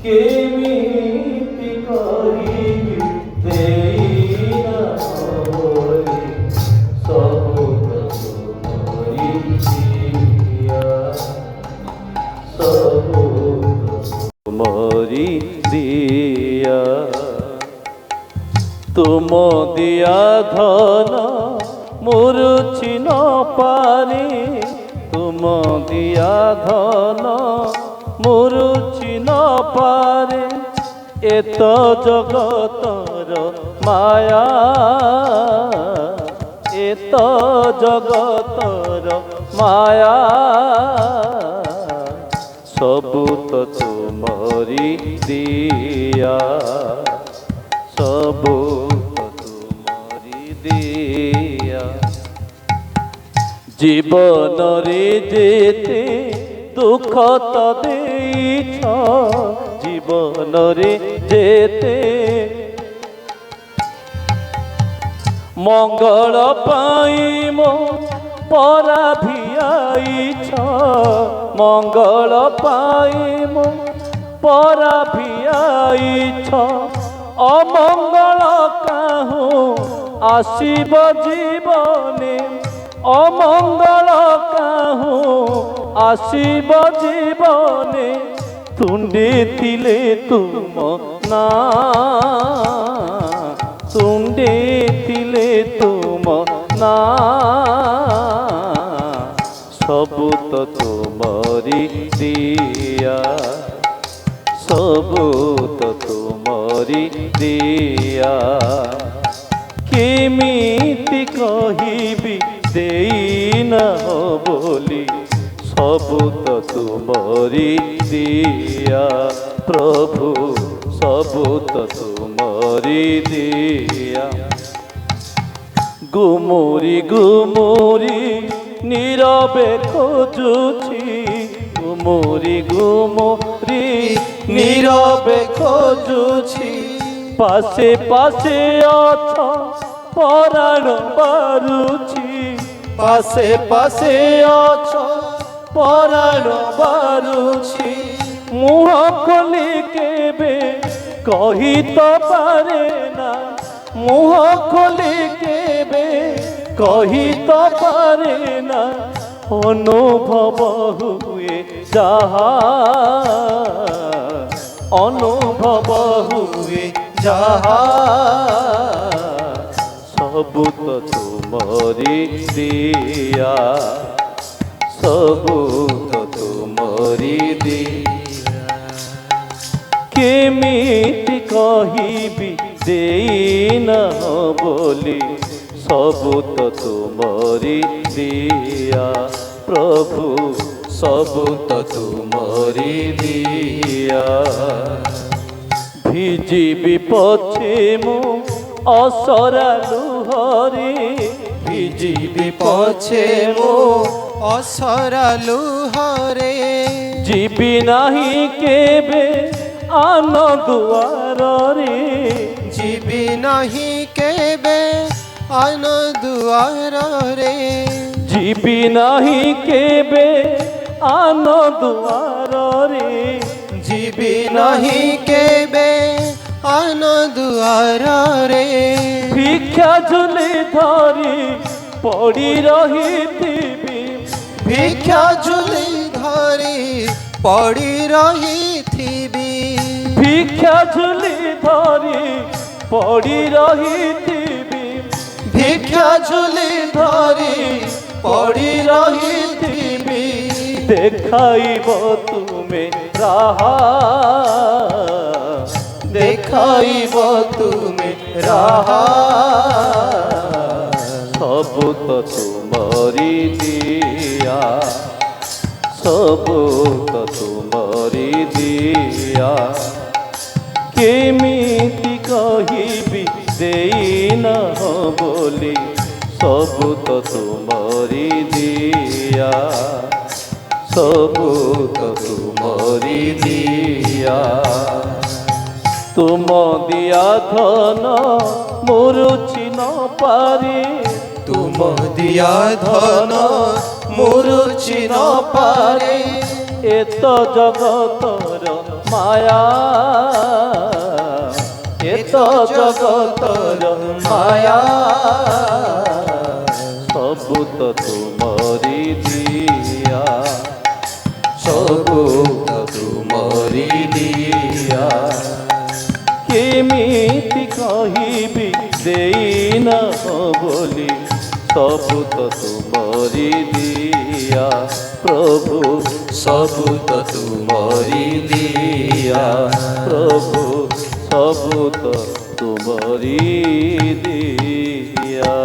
কেমিতি করিবি দেইনা হরি সবুত তোমারি দিয়া সবুত তোমারি দিয়া তুম দিয়া ধন মুরুছি ন পারে তুম দিয়া ধন মুরুছি ন পারে এত জগতর মায়া এত জগতর মায়া সবু তো তুমরি দিয়া সবু তো তুমরি দিয়া জীবনরে যেতে দুঃখ তো দেইছ জীবনরে যেতে মঙ্গল পাই মো পরা ভিয়াইছ মঙ্গল পাই মো পরা ভিয়াইছ অমঙ্গল কাহু আসিব জীবনে অমঙ্গল কাহু আসিব জীবনে তুণ্ডে তিলে তুম না তুণ্ডে তিলে তুম না সবু তো তুমরি দিয়া সবু তো তুমরি দিয়া কেমিতি কহিবি দেইনা বলি সবু তো তুমরি দিয়া প্রভু সবু তো তুমরি দিয়া গুমুরি গুমুরি নীরবে খোঁজুছি গুমুরি গুমুরি নীরবে খোঁজুছি পাশে পাশে অছ পরাণ বারুছি পাশে পাশে অছ পরাণ বারুছি মুহ খোলি কেবে কহি তো পারে না মুহ খোলি কেবে কহি তো পারে না অনুভব হুয়ে যাহা অনুভব হুয়ে যাহা সবু তো তুমরি দিয়া সবু তো তুমরি দিয়া কেমিতি কহিবি দেইনা বলি সবু তো তুমরি দিয়া প্রভু সবু তো তুমরি দিয়া ভিজিবি পছে মো অসরা লুহরে ভিজিবি পছে মো অসরা লুহরে ଯିବି ନାହିଁ କେବେ ଆନ ଦୁଆରରେ ଯିବି ନାହିଁ କେବେ ଆନ ଦୁଆରରେ ଯିବି ନାହିଁ କେବେ ଆନ ଦୁଆରରେ ଯିବି ନାହିଁ କେବେ ଆନ ଦୁଆରରେ ଭିକ୍ଷା ଝୁଲି ଧରି ପଡ଼ି ରହିଥିବି ଭିକ୍ଷା ଝୁଲି ଧରି ପଡ଼ି ରହିଥିବି ଭିକ୍ଷା ଝୁଲି ଧରି ପଡ଼ି ରହିଥିବି ଭିକ୍ଷା ଝୁଲି ଧରି ପଡ଼ି ରହିଥିବି ଦେଖାଇବ ତୁମେ ରାହା ଦେଖାଇବ ତୁମେ ରାହା ସବୁ ତ ତୁମରି ଦିଆ ସବୁ ତ ତୁମରି ଦିଆ କେମିତି କହିବି ଦେଇନାହଁ ବୋଲି ସବୁ ତ ତୁମରି ଦିଆ ସବୁ ତ ତୁମରି ଦିଆ ତୁମ ଦିଆ ଧନ ମୁରୁଛି ନ ପାରେ ତୁମ ଦିଆ ଧନ ମୁରୁଛି ନ ପାରେ এত জগতর মায়া এ তো জগতর মায়া সবু তো তুমরি দিয়া সবু তুমরি দিয়া কেমিতি কহিবি দেই না বলি সবু তো তুমরি দিয়া প্রভু সবু তুমরি দিয়া প্রভু সবু তো তুমরি দিয়া